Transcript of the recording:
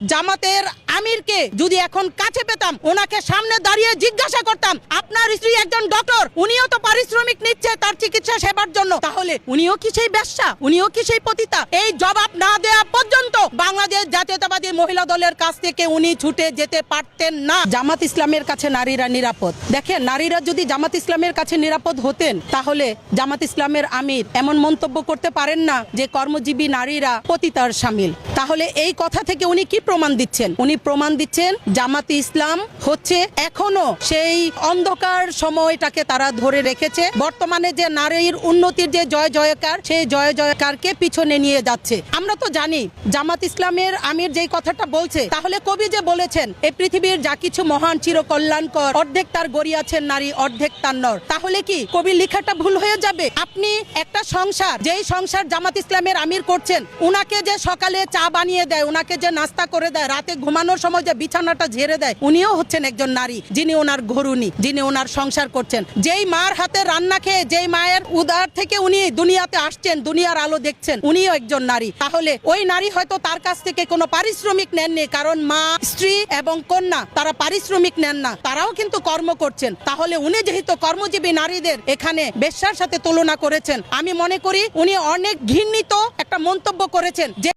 জামাতের আমিরকে যদি এখন কাছে পেতাম, ওনাকে সামনে দাঁড়িয়ে জিজ্ঞাসা করতাম, আপনার স্ত্রী একজন ডক্টর, উনিও তো পারিশ্রমিক নিচ্ছে তার চিকিৎসা সেবার জন্য, তাহলে উনিও কি সেই বেশ্যা, উনিও কি সেই পতিতা? এই জবাব না দেওয়া পর্যন্ত বাংলাদেশ জাতীয়তাবাদী মহিলা দলের কাছ থেকে উনি ছুটে যেতে পারতেন না। জামাত ইসলামের কাছে নারীরা নিরাপদ। দেখেন, নারীরা যদি জামাত ইসলামের কাছে নিরাপদ হতেন, তাহলে জামাত ইসলামের আমির এমন মন্তব্য করতে পারেন না যে কর্মজীবী নারীরা পতিতার শামিল। তাহলে এই কথা থেকে উনি কি প্রমাণ দিচ্ছেন? উনি প্রমাণ দিচ্ছেন জামাত ইসলাম হচ্ছে এখনো সেই অন্ধকার সময়টাকে তারা ধরে রেখেছে। বর্তমানে যে নারীর উন্নতির যে জয় জয়কার, সেই জয় জয়কারকে পিছনে নিয়ে যাচ্ছে। আমরা তো জানি জামাত ইসলামের আমির যেই কথাটা বলছে, তাহলে কবি যে বলেছেন এই পৃথিবীর যা কিছু মহান চির কল্যাণকর, অর্ধেক তার গড়িয়াছেন নারী, অর্ধেক তার নর। তাহলে কি কবির লেখাটা ভুল হয়ে যাবে? আপনি একটা সংসার, যেই সংসার জামাত ইসলামের আমির করছেন, উনাকে যে সকালে চা বানিয়ে দেয়, উনাকে যে নাস্তা করে দেয়, রাতে ঘুমানোর সময় যে বিছানাটা ঝেড়ে দেয়, উনিও হচ্ছেন একজন নারী, যিনি ওনার ঘরুণী, যিনি ওনার সংসার করছেন। যেই মার হাতে রান্না খেয়ে, যেই মায়ের উদার থেকে উনি দুনিয়াতে আসছেন, দুনিয়ার আলো দেখছেন, উনিও একজন নারী। তাহলে ওই নারী হয়তো তার কাছ থেকে কোনো পারিশ্রমিক নেননি, কারণ মা, স্ত্রী এবং কন্যা তারা পারিশ্রমিক নেন না, তারাও কিন্তু কর্ম করছেন। তাহলে উনি যেহেতু কর্মজীবী নারীদের এখানে বেশ্যার সাথে তুলনা করেছেন, আমি মনে করি উনি অনেক ঘৃণিত একটা মন্তব্য করেছেন। যে